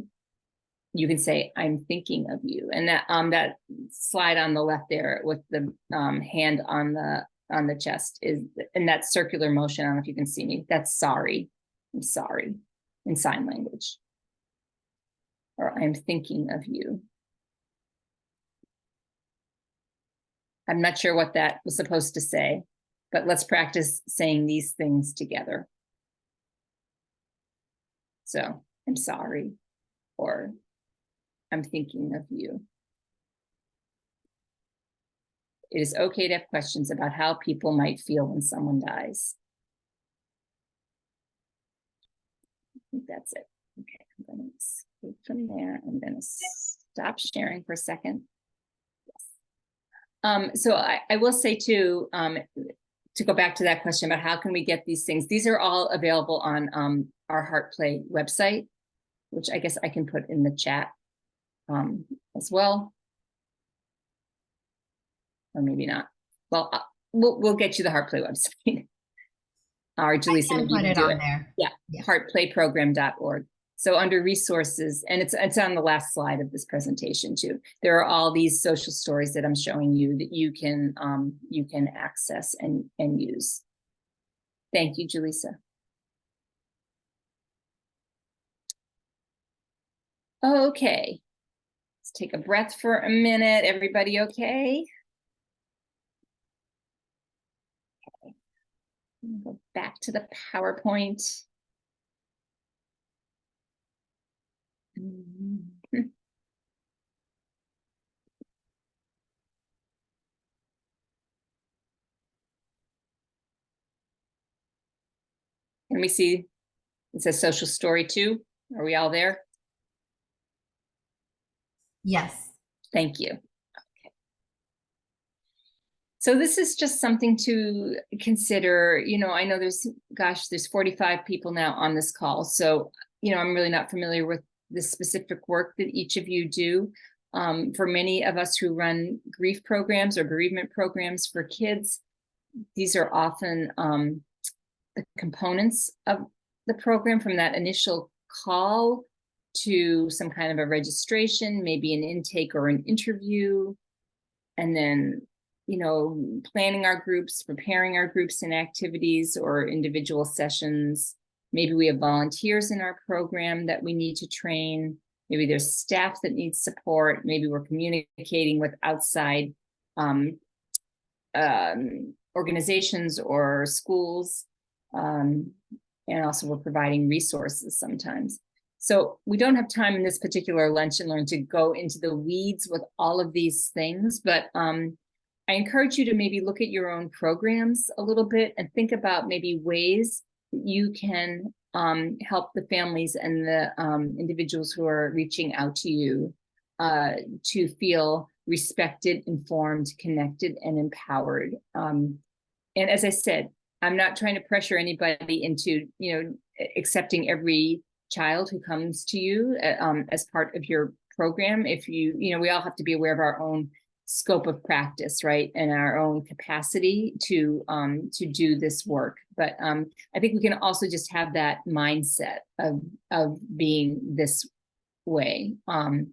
You can say, I'm thinking of you. And that slide on the left there with the hand on the chest is, and that circular motion, I don't know if you can see me, that's sorry. I'm sorry in sign language. Or I'm thinking of you. I'm not sure what that was supposed to say, but let's practice saying these things together. So, I'm sorry, or I'm thinking of you. It is okay to have questions about how people might feel when someone dies. I think that's it. Okay, I'm going to escape from there. I'm going to stop sharing for a second. Yes. So I will say too, to go back to that question about how can we get these things, these are all available on our HEARTplay website, which I guess I can put in the chat as well. Or maybe not. Well, we'll get you the HEARTplay website. Or Jaleesa, maybe you can do it. There. Yeah, heartplayprogram.org. So under resources, and it's on the last slide of this presentation too. There are all these social stories that I'm showing you that you can access and use. Thank you, Jaleesa. Okay, let's take a breath for a minute. Everybody okay? Okay, go back to the PowerPoint. Can we see, it says social story 2. Are we all there? Yes. Thank you. Okay. So this is just something to consider. I know there's 45 people now on this call. So, I'm really not familiar with the specific work that each of you do. For many of us who run grief programs or bereavement programs for kids, these are often the components of the program, from that initial call to some kind of a registration, maybe an intake or an interview, and then planning our groups, preparing our groups and activities or individual sessions. Maybe we have volunteers in our program that we need to train. Maybe there's staff that needs support. Maybe we're communicating with outside organizations or schools. And also we're providing resources sometimes. So we don't have time in this particular Lunch and Learn to go into the weeds with all of these things, but I encourage you to maybe look at your own programs a little bit and think about maybe ways that you can help the families and the individuals who are reaching out to you to feel respected, informed, connected, and empowered. And as I said, I'm not trying to pressure anybody into, accepting every child who comes to you as part of your program. If we all have to be aware of our own scope of practice, right, and our own capacity to do this work. But I think we can also just have that mindset of being this way, and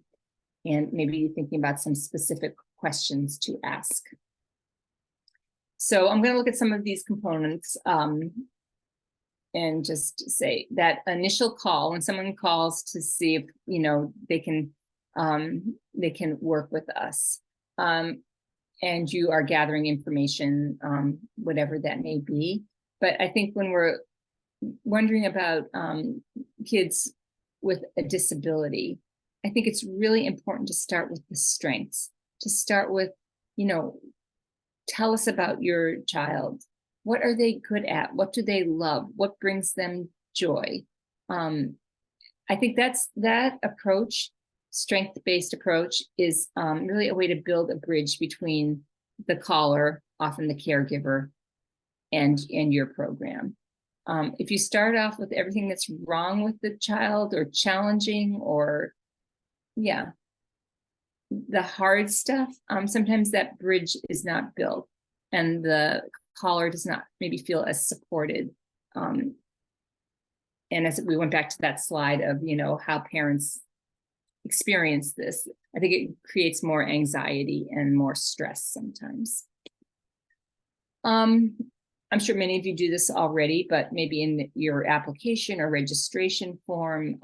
maybe thinking about some specific questions to ask. So I'm going to look at some of these components and just say that initial call, when someone calls to see if they can work with us. And you are gathering information, whatever that may be. But I think when we're wondering about kids with a disability, I think it's really important to start with the strengths, to start with, tell us about your child. What are they good at? What do they love? What brings them joy? I think that approach, strength-based approach, is really a way to build a bridge between the caller, often the caregiver, and your program. If you start off with everything that's wrong with the child or challenging or the hard stuff, sometimes that bridge is not built and the caller does not maybe feel as supported. And as we went back to that slide of how parents experience this, I think it creates more anxiety and more stress sometimes. I'm sure many of you do this already, but maybe in your application or registration form,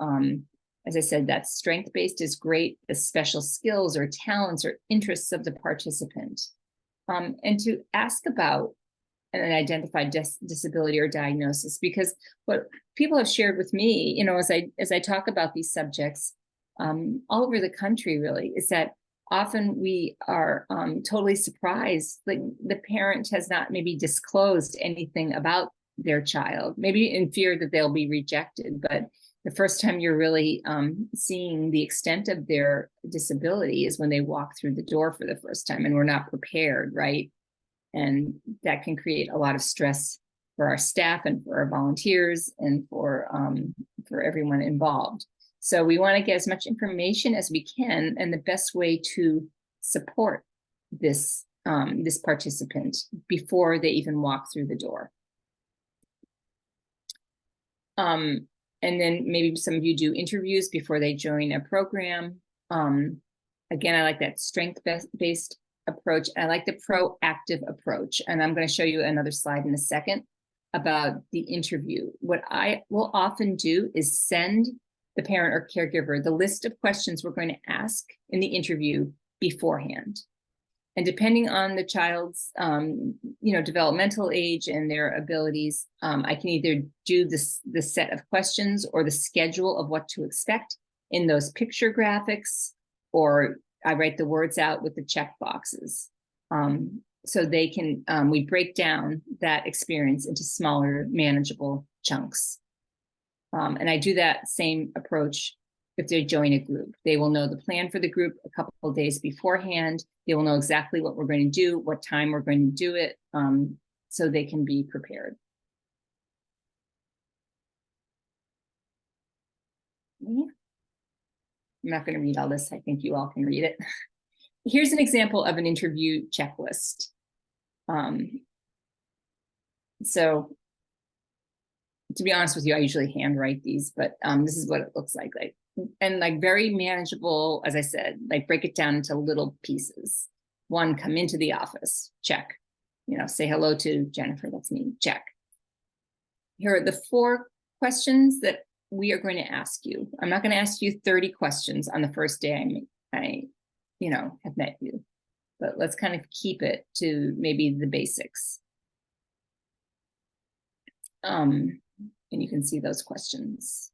as I said, that strength-based is great, the special skills or talents or interests of the participant. And to ask about an identified disability or diagnosis, because what people have shared with me, as I talk about these subjects all over the country, really, is that often we are totally surprised, like the parent has not maybe disclosed anything about their child, maybe in fear that they'll be rejected. But the first time you're really seeing the extent of their disability is when they walk through the door for the first time, and we're not prepared, right? And that can create a lot of stress for our staff and for our volunteers and for everyone involved. So we want to get as much information as we can, and the best way to support this this participant before they even walk through the door. And then maybe some of you do interviews before they join a program. Again, I like that strength-based approach. I like the proactive approach. And I'm going to show you another slide in a second about the interview. What I will often do is send the parent or caregiver the list of questions we're going to ask in the interview beforehand. And depending on the child's developmental age and their abilities, I can either do the set of questions or the schedule of what to expect in those picture graphics, or I write the words out with the check boxes. So they can, we break down that experience into smaller, manageable chunks. And I do that same approach if they join a group. They will know the plan for the group a couple of days beforehand. They will know exactly what we're going to do, what time we're going to do it, so they can be prepared. I'm not going to read all this. I think you all can read it. Here's an example of an interview checklist. So to be honest with you, I usually handwrite these, but this is what it looks like. And like very manageable, as I said, like break it down into little pieces. One, come into the office, check. You know, say hello to Jennifer, that's me, check. Here are the 4 questions that we are going to ask you. I'm not going to ask you 30 questions on the first day I have met you, but let's kind of keep it to maybe the basics. And you can see those questions.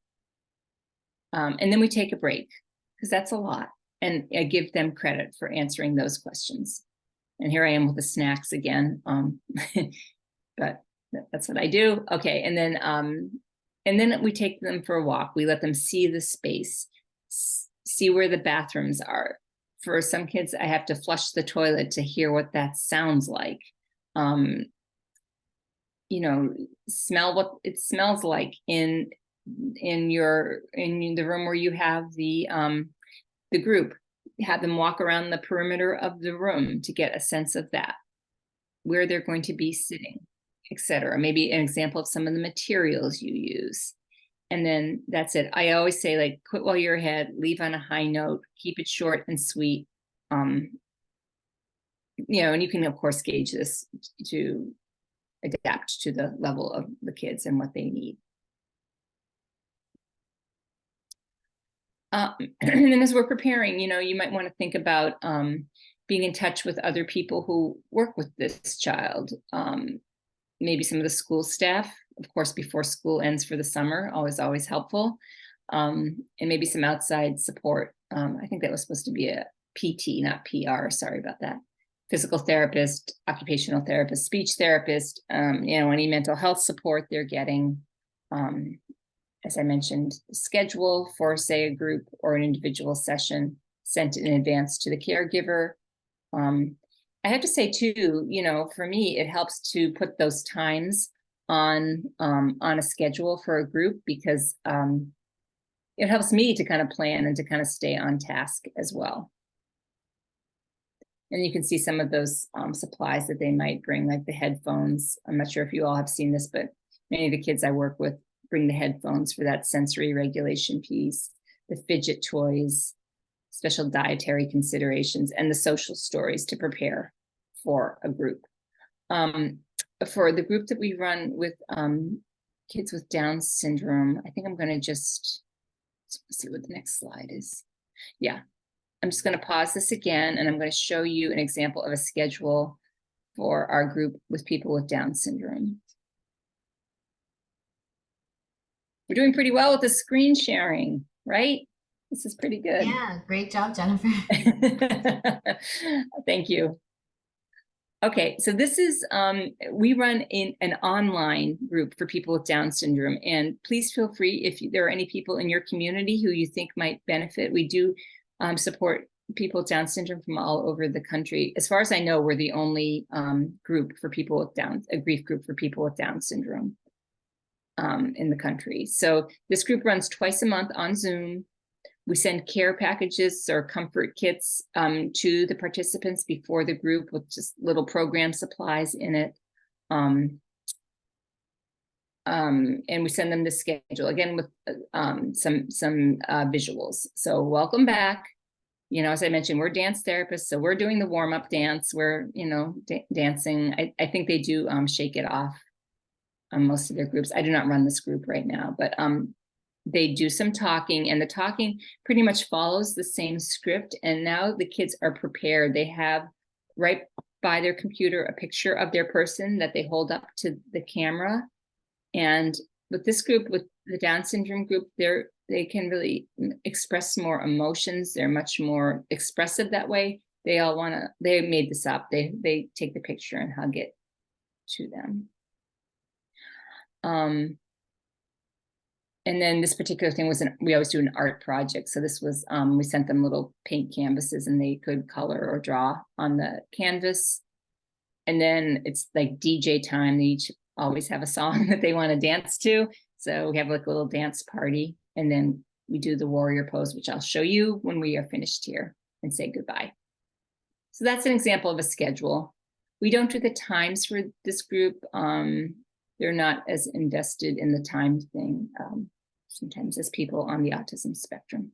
And then we take a break, because that's a lot. And I give them credit for answering those questions. And here I am with the snacks again. But that's what I do. Okay, and then we take them for a walk. We let them see the space, see where the bathrooms are. For some kids, I have to flush the toilet to hear what that sounds like. You know, smell what it smells like in the room where you have the group. Have them walk around the perimeter of the room to get a sense of that, where they're going to be sitting, etc. Maybe an example of some of the materials you use. And then that's it. I always say, like, quit while you're ahead, leave on a high note, keep it short and sweet. You know, and you can of course gauge this to adapt to the level of the kids and what they need. And then as we're preparing, you know, you might want to think about being in touch with other people who work with this child. Maybe some of the school staff, of course, before school ends for the summer, always helpful. And maybe some outside support. I think that was supposed to be a PT, not PR, sorry about that. Physical therapist, occupational therapist, speech therapist, you know, any mental health support they're getting. As I mentioned, schedule for, say, a group or an individual session sent in advance to the caregiver. I have to say too, you know, for me, it helps to put those times on a schedule for a group, because it helps me to kind of plan and to kind of stay on task as well. And you can see some of those supplies that they might bring, like the headphones. I'm not sure if you all have seen this, but many of the kids I work with bring the headphones for that sensory regulation piece, the fidget toys, special dietary considerations, and the social stories to prepare for a group. For the group that we run with kids with Down syndrome, I think I'm going to just see what the next slide is. Yeah, I'm just going to pause this again, and I'm going to show you an example of a schedule for our group with people with Down syndrome. We're doing pretty well with the screen sharing, right? This is pretty good. Yeah, great job, Jennifer. Thank you. Okay, so this is, we run in an online group for people with Down syndrome, and please feel free if there are any people in your community who you think might benefit. We do support people with Down syndrome from all over the country. As far as I know, we're the only group for people with a grief group for people with Down syndrome in the country. So this group runs twice a month on Zoom. We send care packages or comfort kits to the participants before the group with just little program supplies in it. And we send them the schedule again with some visuals. So welcome back. You know, as I mentioned, we're dance therapists, so we're doing the warm-up dance. We're, you know, dancing. I think they do shake it off on most of their groups. I do not run this group right now, but they do some talking, and the talking pretty much follows the same script. And now the kids are prepared. They have right by their computer a picture of their person that they hold up to the camera. And with this group, with the Down syndrome group, they can really express more emotions. They're much more expressive that way. They all they made this up. They take the picture and hug it to them. And then this particular thing was we always do an art project. So this was, we sent them little paint canvases and they could color or draw on the canvas. And then it's like DJ time. They each always have a song that they want to dance to. So we have like a little dance party, and then we do the warrior pose, which I'll show you when we are finished here and say goodbye. So that's an example of a schedule. We don't do the times for this group. They're not as invested in the time thing sometimes as people on the autism spectrum.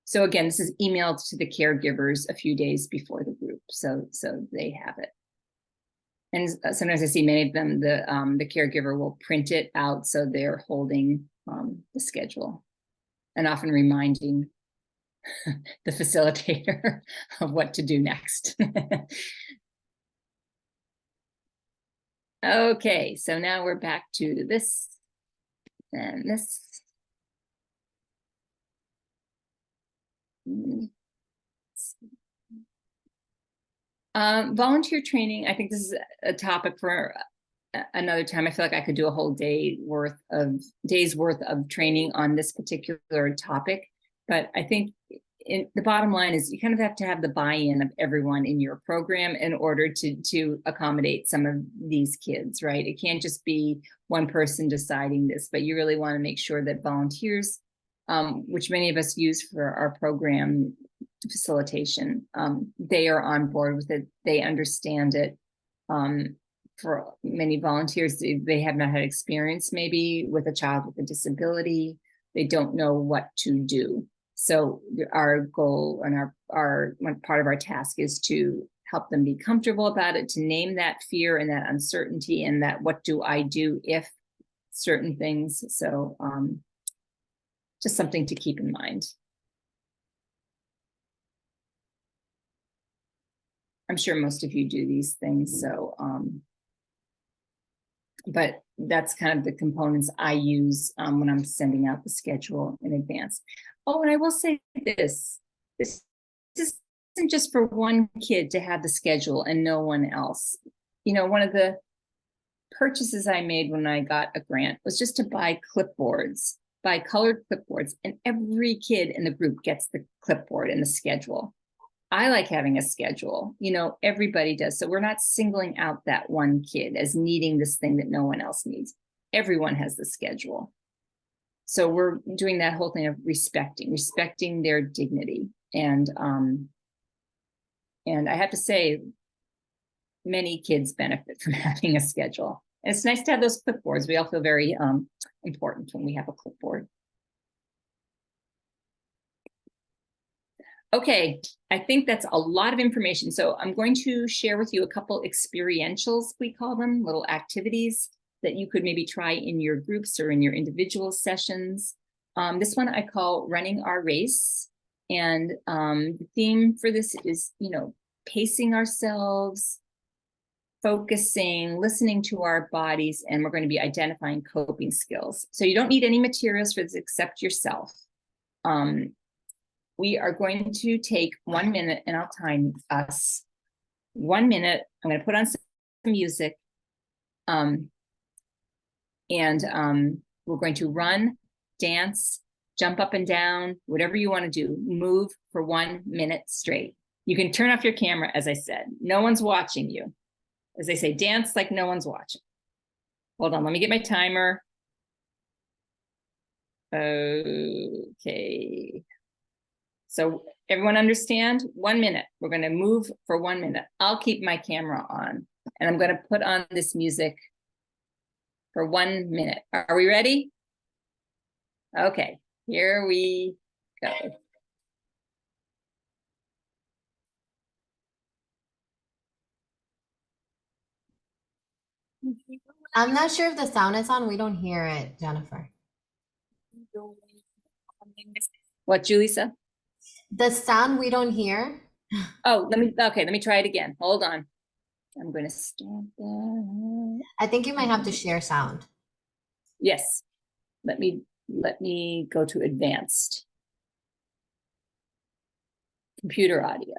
So again, this is emailed to the caregivers a few days before the group, so they have it. And sometimes I see many of them, the caregiver will print it out, so they're holding the schedule and often reminding the facilitator of what to do next. Okay, so now we're back to this and this. Volunteer training, I think this is a topic for another time. I feel like I could do a whole day's worth of training on this particular topic, but I think the bottom line is you kind of have to have the buy-in of everyone in your program in order to accommodate some of these kids, right? It can't just be one person deciding this, but you really want to make sure that volunteers, which many of us use for our program facilitation, they are on board with it. They understand it. For many volunteers, they have not had experience maybe with a child with a disability. They don't know what to do. So our goal and our one part of our task is to help them be comfortable about it, to name that fear and that uncertainty and that what do I do if certain things. So just something to keep in mind. I'm sure most of you do these things, so but that's kind of the components I use when I'm sending out the schedule in advance. Oh, and I will say this isn't just for one kid to have the schedule and no one else. You know, one of the purchases I made when I got a grant was just to buy clipboards, buy colored clipboards, and every kid in the group gets the clipboard and the schedule. I like having a schedule, you know, everybody does. So we're not singling out that one kid as needing this thing that no one else needs. Everyone has the schedule. So we're doing that whole thing of respecting their dignity. And I have to say, many kids benefit from having a schedule. And it's nice to have those clipboards. We all feel very important when we have a clipboard. Okay, I think that's a lot of information. So I'm going to share with you a couple experientials, we call them, little activities that you could maybe try in your groups or in your individual sessions. This one I call Running Our Race. And the theme for this is, you know, pacing ourselves, focusing, listening to our bodies, and we're going to be identifying coping skills. So you don't need any materials for this except yourself. We are going to take 1 minute, and I'll time us. 1 minute. I'm going to put on some music. We're going to run, dance, jump up and down, whatever you want to do. Move for 1 minute straight. You can turn off your camera, as I said. No one's watching you. As they say, dance like no one's watching. Hold on, let me get my timer. Okay. So everyone understand? 1 minute. We're going to move for 1 minute. I'll keep my camera on, and I'm going to put on this music for 1 minute. Are we ready? Okay, here we go. I'm not sure if the sound is on. We don't hear it, Jennifer. What, Julissa? The sound we don't hear. Oh, let me try it again. Hold on. I'm going to stop that. I think you might have to share sound. Yes. Let me go to advanced. Computer audio.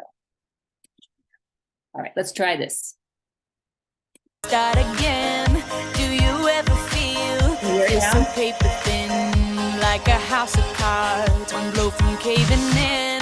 All right, let's try this. Start again. Do you ever feel so paper thin, like a house of cards, one blow from caving in.